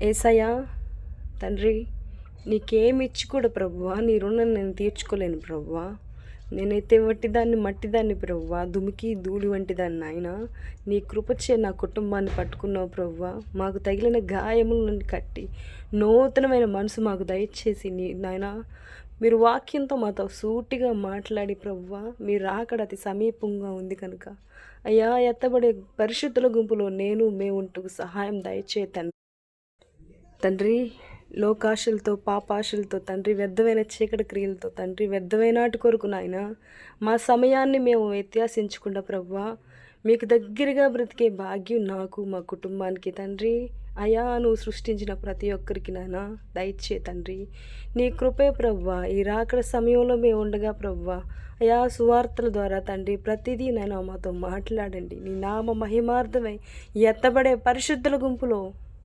యేసయ్యా తండ్రి, నీకేమి ఇచ్చి కూడా ప్రభువా నీ రుణం నేను తీర్చుకోలేను ప్రభువా. నేనైతే మట్టిదాన్ని ప్రభువా, దుమికి ధూళి వంటిదాన్ని నాయన. నీ కృపచే నా కుటుంబాన్ని పట్టుకున్నావు ప్రభువా. మాకు తగిలిన గాయములను కట్టి నూతనమైన మనసు మాకు దయచేసి నాయన మీరు వాక్యంతో మాతో సూటిగా మాట్లాడి ప్రభువా, మీరు రాకడ అతి సమీపంగా ఉంది కనుక అయ్యా, ఎత్తబడే పరిశుద్ధుల గుంపులో మేము ఉంటూ సహాయం దయచే తండ్రి. లోకాశలతో పాపాశలతో తండ్రి, వ్యర్థమైన చీకటి క్రియలతో తండ్రి, వ్యర్థమైన నాటి కొరకు నాయన మా సమయాన్ని మేము వ్యత్యాసించకుండా ప్రభువా, మీకు దగ్గరగా బ్రతికే భాగ్యం నాకు మా కుటుంబానికి తండ్రి. అయా, నువ్వు సృష్టించిన ప్రతి ఒక్కరికి నాయన దయచే తండ్రి. నీ కృపే ప్రభువా. ఈ రాకడ సమయంలో మేము ఉండగా ప్రభువా, అయా సువార్తల ద్వారా తండ్రి ప్రతిదీ నాయన మాతో మాట్లాడండి. నీ నామ మహిమార్థమై ఎత్తబడే పరిశుద్ధుల గుంపులో